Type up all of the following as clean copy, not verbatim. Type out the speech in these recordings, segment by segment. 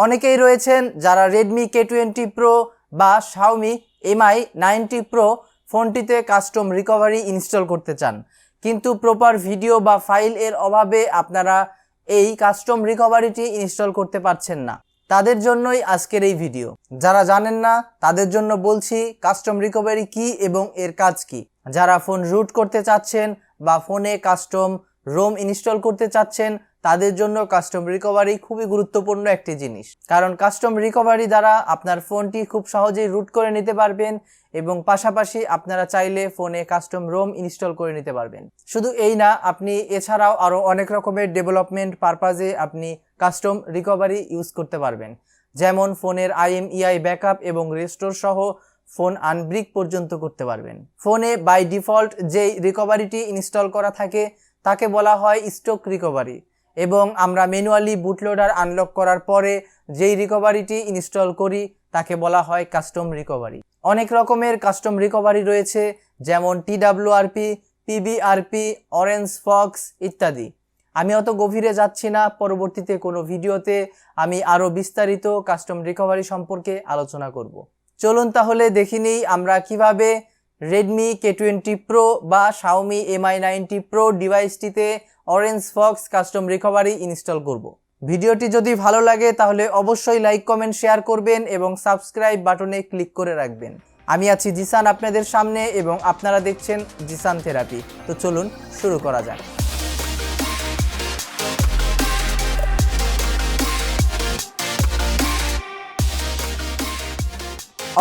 অনেকেই রয়েছেন যারা Redmi K20 Pro বা Xiaomi Mi 90 Pro ফোনটিতে কাস্টম রিকভারি ইনস্টল করতে চান, কিন্তু প্রপার ভিডিও বা ফাইল এর অভাবে আপনারা এই কাস্টম রিকভারিটি ইনস্টল করতে পারছেন না। তাদের জন্যই আজকের এই ভিডিও। যারা জানেন না তাদের জন্য বলছি কাস্টম রিকভারি কি এবং এর কাজ কি। যারা ফোন রুট করতে চাচ্ছেন বা ফোনে কাস্টম রোম ইনস্টল করতে চাচ্ছেন তাদের জন্য কাস্টম রিকভারি খুবই গুরুত্বপূর্ণ একটি জিনিস, কারণ কাস্টম রিকভারি দ্বারা আপনার ফোনটি খুব সহজেই রুট করে নিতে পারবেন এবং পাশাপাশি আপনারা চাইলে ফোনে কাস্টম রোম ইনস্টল করে নিতে পারবেন। শুধু এই না, আপনি এছাড়াও আরও অনেক রকমের ডেভেলপমেন্ট পারপাজে আপনি কাস্টম রিকভারি ইউজ করতে পারবেন, যেমন ফোনের IMEI ব্যাকআপ এবং রেস্টোর সহ ফোন আনব্রিক পর্যন্ত করতে পারবেন। ফোনে বাই ডিফল্ট যেই রিকভারিটি ইনস্টল করা থাকে তাকে বলা হয় স্টক রিকভারি, এবং আমরা ম্যানুয়ালি বুটলোডার আনলক করার পরে যেই রিকভারিটি ইনস্টল করি তাকে বলা হয় কাস্টম রিকভারি। অনেক রকমের কাস্টম রিকভারি রয়েছে, যেমন TWRP, PBRP, অরেঞ্জ ফক্স ইত্যাদি। আমি অত গভীরে যাচ্ছি না, পরবর্তীতে কোনো ভিডিওতে আমি আরও বিস্তারিত কাস্টম রিকভারি সম্পর্কে আলোচনা করব। চলুন তাহলে দেখে নিই আমরা কিভাবে Redmi K20 Pro বা Xiaomi Mi 90 Pro ডিভাইসটিতে orange fox custom recovery install করব। ভিডিওটি যদি ভালো লাগে তাহলে অবশ্যই লাইক, কমেন্ট, শেয়ার করবেন এবং সাবস্ক্রাইব বাটনে ক্লিক করে রাখবেন। আমি আছি জিসান আপনাদের সামনে এবং আপনারা দেখছেন জিসান থেরাপি। তো চলুন শুরু করা যাক।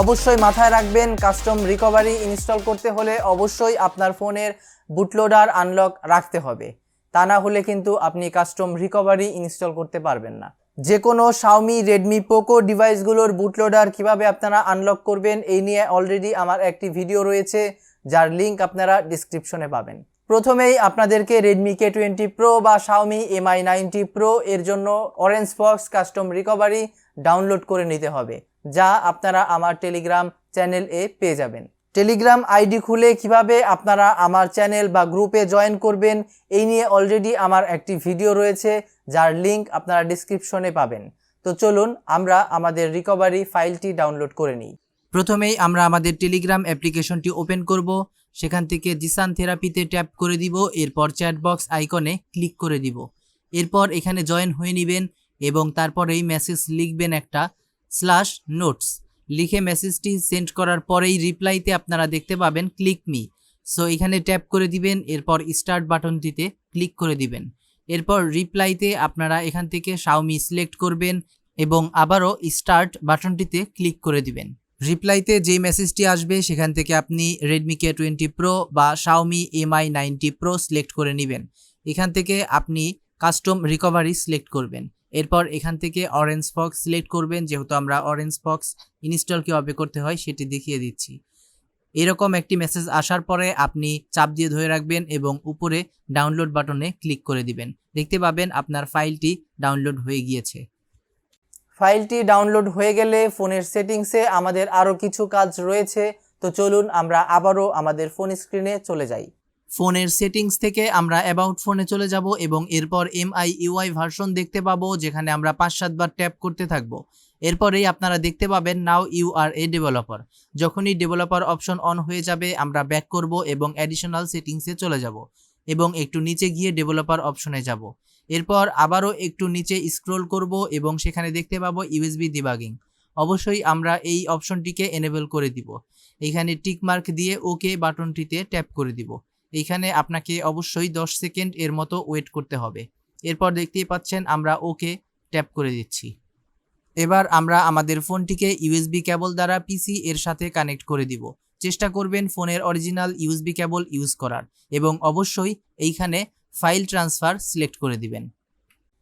অবশ্যই মাথায় রাখবেন, কাস্টম রিকভারি ইনস্টল করতে হলে অবশ্যই আপনার ফোনের বুটলোডার আনলক রাখতে হবে, তা না হলে কিন্তু আপনি কাস্টম রিকভারি ইনস্টল করতে পারবেন না। যে কোনো Xiaomi, Redmi, Poco ডিভাইসগুলোর বুটলোডার কিভাবে আপনারা আনলক করবেন এই নিয়ে অলরেডি আমার একটি ভিডিও রয়েছে, যার লিঙ্ক আপনারা ডিসক্রিপশনে পাবেন। প্রথমেই আপনাদেরকে Redmi K20 Pro বা Xiaomi Mi 90 Pro এর জন্য orange fox custom recovery download করে নিতে হবে, যা আপনারা আমার টেলিগ্রাম চ্যানেলে পেয়ে যাবেন। টেলিগ্রাম আইডি খুলে কিভাবে আপনারা আমার চ্যানেল বা গ্রুপে জয়েন করবেন এই নিয়ে অলরেডি আমার একটি ভিডিও রয়েছে, যার লিঙ্ক আপনারা ডিসক্রিপশনে পাবেন। তো চলুন আমরা আমাদের রিকভারি ফাইলটি ডাউনলোড করে নিই। প্রথমেই আমরা আমাদের টেলিগ্রাম অ্যাপ্লিকেশনটি ওপেন করব। সেখান থেকে জিসান থেরাপিতে ট্যাপ করে দিব, এরপর চ্যাট বক্স আইকনে ক্লিক করে দিব। এরপর এখানে জয়েন হয়ে নেবেন এবং তারপরেই মেসেজ লিখবেন একটা /নোটস লিখে মেসেজটি সেন্ড করার পরেই রিপ্লাইতে আপনারা দেখতে পাবেন ক্লিক মি। সো এখানে ট্যাপ করে দিবেন, এরপর স্টার্ট বাটনটিতে ক্লিক করে দিবেন। এরপর রিপ্লাইতে আপনারা এখান থেকে Xiaomi সিলেক্ট করবেন এবং আবারও স্টার্ট বাটনটিতে ক্লিক করে দিবেন। রিপ্লাইতে যেই মেসেজটি আসবে সেখান থেকে আপনি Redmi K20 Pro বা Xiaomi Mi 90 Pro সিলেক্ট করে নেবেন। এখান থেকে আপনি কাস্টম রিকভারি সিলেক্ট করবেন। এরপর এখান থেকে অরেঞ্জ ফক্স সিলেক্ট করবেন, যেহেতু আমরা অরেঞ্জ ফক্স ইনস্টল কীভাবে করতে হয় সেটি দেখিয়ে দিচ্ছি। এরকম একটি মেসেজ আসার পরে আপনি চাপ দিয়ে ধরে রাখবেন এবং উপরে ডাউনলোড বাটনে ক্লিক করে দিবেন। দেখতে পাবেন আপনার ফাইলটি ডাউনলোড হয়ে গিয়েছে। ফাইলটি ডাউনলোড হয়ে গেলে ফোনের সেটিংসে আমাদের আরও কিছু কাজ রয়েছে। তো চলুন আমরা আবারও আমাদের ফোন স্ক্রিনে চলে যাই। ফোনের সেটিংস থেকে আমরা অ্যাবাউট ফোনে চলে যাব এবং এরপর MIUI ভার্সন দেখতে পাবো, যেখানে আমরা 5-7 বার ট্যাপ করতে থাকবো। এরপরেই আপনারা দেখতে পাবেন now you are a developer. যখনই ডেভেলপার অপশন অন হয়ে যাবে আমরা ব্যাক করব এবং অ্যাডিশনাল সেটিংসে চলে যাব এবং একটু নিচে গিয়ে ডেভেলপার অপশনে যাব। এরপর আবারও একটু নিচে স্ক্রল করব এবং সেখানে দেখতে পাবো USB ডিবাগিং। অবশ্যই আমরা এই অপশনটিকে এনেবল করে দিব। এখানে টিকমার্ক দিয়ে ওকে বাটনটিতে ট্যাপ করে দিব। এইখানে আপনাকে অবশ্যই 10 সেকেন্ড এর মতো ওয়েট করতে হবে। এরপর দেখতেই পাচ্ছেন আমরা ওকে ট্যাপ করে দিচ্ছি। এবার আমরা আমাদের ফোনটিকে USB কেবল দ্বারা PC এর সাথে কানেক্ট করে দিব। চেষ্টা করবেন ফোনের অরিজিনাল USB কেবল ইউজ করার এবং অবশ্যই এইখানে ফাইল ট্রান্সফার সিলেক্ট করে দিবেন।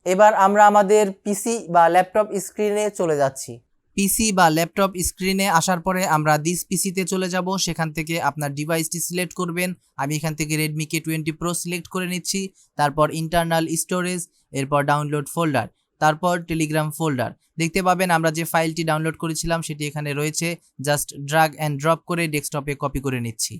এবার আমরা আমাদের PC বা ল্যাপটপ স্ক্রিনে চলে যাচ্ছি। PC বা ল্যাপটপ স্ক্রিনে আসার পরে আমরা দিস PCতে চলে যাব। সেখান থেকে আপনার ডিভাইসটি সিলেক্ট করবেন। আমি এখান থেকে Redmi K20 Pro সিলেক্ট করে নিচ্ছি। তারপর ইন্টারনাল স্টোরেজ, এরপর ডাউনলোড ফোল্ডার, তারপর টেলিগ্রাম ফোল্ডার। দেখতে পাবেন আমরা যে ফাইলটি ডাউনলোড করেছিলাম সেটি এখানে রয়েছে। জাস্ট ড্র্যাগ অ্যান্ড ড্রপ করে ডেস্কটপে কপি করে নিচ্ছি।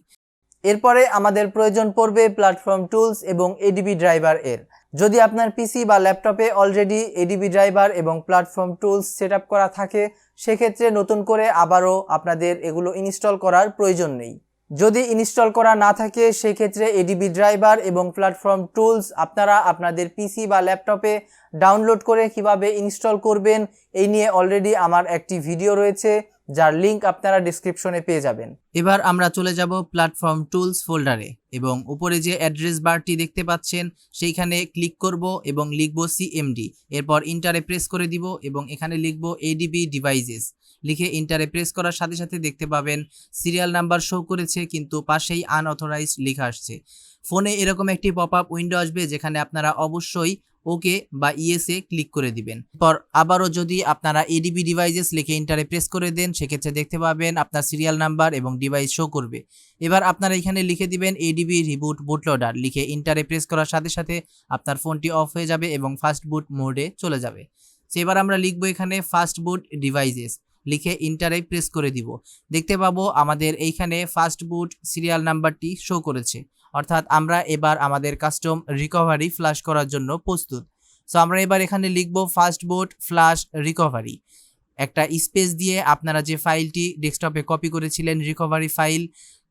এরপরে আমাদের প্রয়োজন পড়বে প্ল্যাটফর্ম টুলস এবং ADB ড্রাইভার এর। যদি আপনার পিসি বা ল্যাপটপে অলরেডি এডিবি ড্রাইভার এবং প্ল্যাটফর্ম টুলস সেটআপ করা থাকে, সেক্ষেত্রে নতুন করে আবারও আপনাদের এগুলো ইনস্টল করার প্রয়োজন নেই। যদি ইনস্টল করা না থাকে সেক্ষেত্রে এডিবি ড্রাইভার এবং প্ল্যাটফর্ম টুলস আপনারা আপনাদের পিসি বা ল্যাপটপে ডাউনলোড করে কিভাবে ইনস্টল করবেন এই নিয়ে অলরেডি আমার একটি ভিডিও রয়েছে, যার লিংক আপনারা ডেসক্রিপশনে পেয়ে যাবেন। এবার আমরা চলে যাব প্ল্যাটফর্ম টুলস ফোল্ডারে এবং উপরে যে অ্যাড্রেস বারটি দেখতে পাচ্ছেন সেইখানে ক্লিক করব এবং লিখব সিএমডি, এরপর ইন্টারে প্রেস করে দিব এবং এখানে লিখব এডিবি ডিভাইসেস। লিখে ইন্টারে প্রেস করার সাথে সাথে দেখতে পাবেন সিরিয়াল নাম্বার শো করেছে কিন্তু পাশেই আনঅথরাইজড লেখা আসছে। ফোনে এরকম একটি পপআপ উইন্ডো আসবে যেখানে আপনারা অবশ্যই ওকে বা ইয়েসে ক্লিক করে দিবেন। পর আবারও যদি আপনারা এডিবি ডিভাইসেস লিখে ইন্টারে প্রেস করে দেন সেক্ষেত্রে দেখতে পাবেন আপনার সিরিয়াল নাম্বার এবং ডিভাইস শো করবে। এবার আপনারা এখানে লিখে দিবেন এডিবি রিবুট বুটলোডার, লিখে ইন্টারে প্রেস করার সাথে সাথে আপনার ফোনটি অফ হয়ে যাবে এবং ফাস্ট বুট মোডে চলে যাবে। তো এবার আমরা লিখবো এখানে ফাস্ট বুট ডিভাইসেস, লিখে ইন্টারে প্রেস করে দিব। দেখতে পাবো আমাদের এইখানে ফাস্ট বুট সিরিয়াল নাম্বারটি শো করেছে, অর্থাৎ আমরা এবার আমাদের কাস্টম রিকভারি ফ্ল্যাশ করার জন্য প্রস্তুত। সো আমরা এবার এখানে লিখব ফাস্ট বুট ফ্ল্যাশ রিকভারি, একটা স্পেস দিয়ে আপনারা যে ফাইলটি ডেস্কটপে কপি করেছিলেন রিকভারি ফাইল,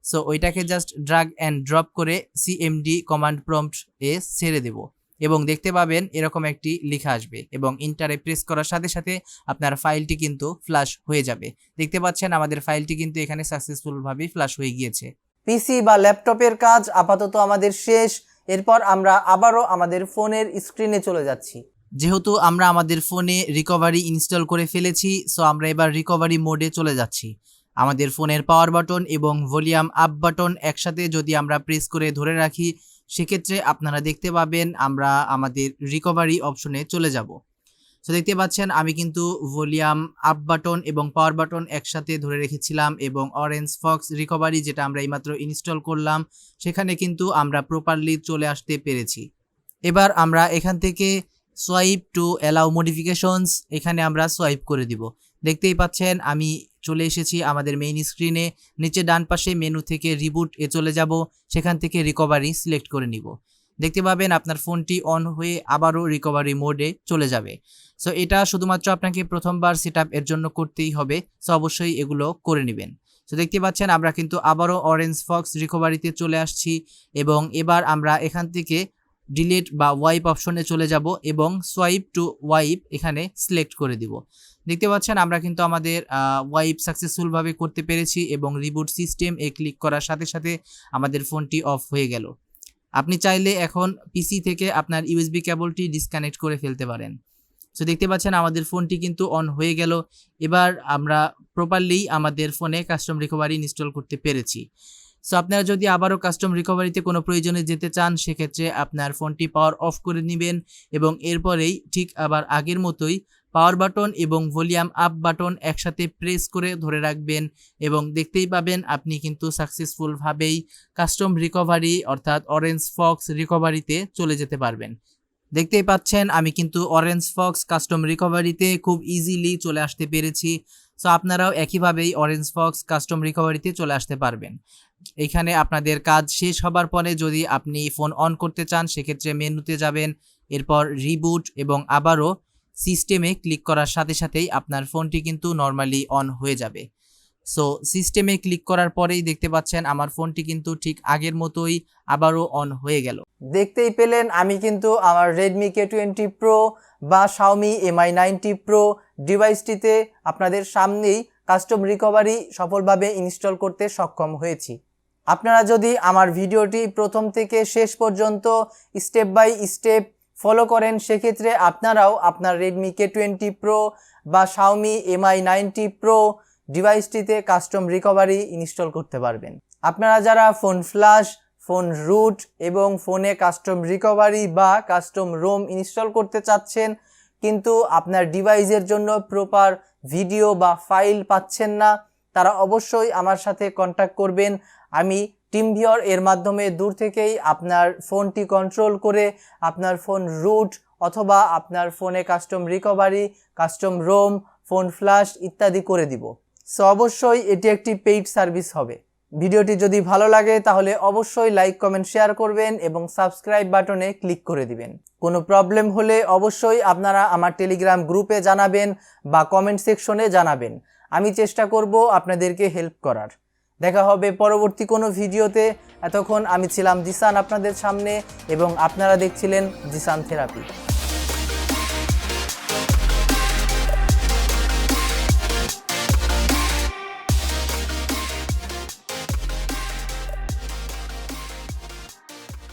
সো ওইটাকে জাস্ট ড্রাগ অ্যান্ড ড্রপ করে সিএমডি কমান্ড প্রম্পট এ ছেড়ে দেব এবং দেখতে পাবেন এরকম একটি লেখা আসবে এবং ইন্টারে প্রেস করার সাথে সাথে আপনার ফাইলটি কিন্তু ফ্ল্যাশ হয়ে যাবে। দেখতে পাচ্ছেন আমাদের ফাইলটি কিন্তু এখানে সাকসেসফুলভাবে ফ্ল্যাশ হয়ে গিয়েছে। পিসি বা ল্যাপটপের কাজ আপাতত আমাদের শেষ। এরপর আমরা আবারও আমাদের ফোনের স্ক্রিনে চলে যাচ্ছি। যেহেতু আমরা আমাদের ফোনে রিকভারি ইনস্টল করে ফেলেছি, সো আমরা এবার রিকভারি মোডে চলে যাচ্ছি। আমাদের ফোনের পাওয়ার বাটন এবং ভলিউম আপ বাটন একসাথে যদি আমরা প্রেস করে ধরে রাখি সেক্ষেত্রে আপনারা দেখতে পাবেন আমরা আমাদের রিকভারি অপশনে চলে যাব। সো দেখতে পাচ্ছেন আমি কিন্তু ভলিউম আপ বাটন এবং পাওয়ার বাটন একসাথে ধরে রেখেছিলাম এবং অরেঞ্জ ফক্স রিকভারি যেটা আমরা এইমাত্র ইনস্টল করলাম সেখানে কিন্তু আমরা প্রপারলি চলে আসতে পেরেছি। এবার আমরা এখান থেকে সোয়াইপ টু অ্যালাউ মডিফিকেশনস এখানে আমরা সোয়াইপ করে দিব। দেখতেই পাচ্ছেন আমি চলে এসেছি আমাদের মেইন স্ক্রিনে। নিচে ডান পাশে মেনু থেকে রিবুট এ চলে যাব, সেখান থেকে রিকভারি সিলেক্ট করে নিব। দেখতে পাবেন আপনার ফোনটি অন হয়ে আবারও রিকভারি মোডে চলে যাবে। সো এটা শুধুমাত্র আপনাকে প্রথমবার সেটআপ এর জন্য করতেই হবে, সো অবশ্যই এগুলো করে নেবেন। সো দেখতে পাচ্ছেন আমরা কিন্তু আবারও অরেঞ্জ ফক্স রিকভারিতে চলে আসছি এবং এবার আমরা এখান থেকে ডিলিট বা ওয়াইপ অপশনে চলে যাব এবং সোয়াইপ টু ওয়াইপ এখানে সিলেক্ট করে দিব। দেখতে পাচ্ছেন আমরা কিন্তু আমাদের ওয়াইপ সাকসেসফুলভাবে করতে পেরেছি এবং রিবুট সিস্টেম এ ক্লিক করার সাথে সাথে আমাদের ফোনটি অফ হয়ে গেল। আপনি চাইলে এখন পিসি থেকে আপনার ইউএসবি কেবলটি ডিসকানেক্ট করে ফেলতে পারেন। সো দেখতে পাচ্ছেন আমাদের ফোনটি কিন্তু অন হয়ে গেল। এবার আমরা প্রপারলি আমাদের ফোনে কাস্টম রিকভারি ইনস্টল করতে পেরেছি। সো আপনারা যদি আবারও কাস্টম রিকভারিতে কোনো প্রয়োজনে যেতে চান সেক্ষেত্রে আপনার ফোনটি পাওয়ার অফ করে নেবেন এবং এরপরেই ঠিক আবার আগের মতোই পাওয়ার বাটন এবং ভলিউম আপ বাটন একসাথে প্রেস করে ধরে রাখবেন এবং দেখতেই পাবেন আপনি কিন্তু সাকসেসফুলভাবেই কাস্টম রিকভারি অর্থাৎ অরেঞ্জ ফক্স রিকভারিতে চলে যেতে পারবেন। দেখতেই পাচ্ছেন আমি কিন্তু অরেঞ্জ ফক্স কাস্টম রিকভারিতে খুব ইজিলি চলে আসতে পেরেছি। সো আপনারাও একইভাবেই অরেঞ্জ ফক্স কাস্টম রিকভারিতে চলে আসতে পারবেন। এখানে আপনাদের কাজ শেষ হবার পরে যদি আপনি ফোন অন করতে চান সেক্ষেত্রে মেনুতে যাবেন, এরপর রিবুট এবং আবারও সিস্টেমে ক্লিক করার সাথে সাথেই আপনার ফোনটি কিন্তু নর্মালি অন হয়ে যাবে। সো সিস্টেমে ক্লিক করার পরেই দেখতে পাচ্ছেন আমার ফোনটি কিন্তু ঠিক আগের মতোই আবারও অন হয়ে গেল। দেখতেই পেলেন আমি কিন্তু আমার Redmi K20 Pro বা Xiaomi Mi 90 Pro ডিভাইসটিতে আপনাদের সামনেই কাস্টম রিকভারি সফলভাবে ইনস্টল করতে সক্ষম হয়েছি। আপনারা যদি আমার ভিডিওটি প্রথম থেকে শেষ পর্যন্ত স্টেপ বাই স্টেপ ফলো করেন সেক্ষেত্রে আপনারাও আপনার Redmi K20 Pro বা Xiaomi Mi 90 Pro ডিভাইসটিতে কাস্টম রিকভারি ইনস্টল করতে পারবেন। আপনারা যারা ফোন ফ্ল্যাশ, ফোন রুট এবং ফোনে কাস্টম রিকভারি বা কাস্টম রোম ইনস্টল করতে চাচ্ছেন কিন্তু আপনার ডিভাইসের জন্য প্রপার ভিডিও বা ফাইল পাচ্ছেন না, তারা অবশ্যই আমার সাথে কন্ট্যাক্ট করবেন। আমি টিমভিওর এর মাধ্যমে দূর থেকেই আপনার ফোনটি কন্ট্রোল করে আপনার ফোন রুট অথবা আপনার ফোনে custom recovery, custom ROM, phone flash ইত্যাদি করে দিব। সো অবশ্যই এটি একটি পেইড সার্ভিস হবে। ভিডিওটি যদি ভালো লাগে তাহলে অবশ্যই লাইক কমেন্ট শেয়ার করবেন এবং সাবস্ক্রাইব বাটনে ক্লিক করে দিবেন। কোনো প্রবলেম হলে অবশ্যই আপনারা আমার টেলিগ্রাম গ্রুপে জানাবেন বা কমেন্ট সেকশনে জানাবেন। আমি চেষ্টা করব আপনাদেরকে হেল্প করার। দেখা হবে পরবর্তী কোনো ভিডিওতে। এতক্ষণ আমি ছিলাম জিসান আপনাদের সামনে এবং আপনারা দেখছিলেন জিসান থেরাপি।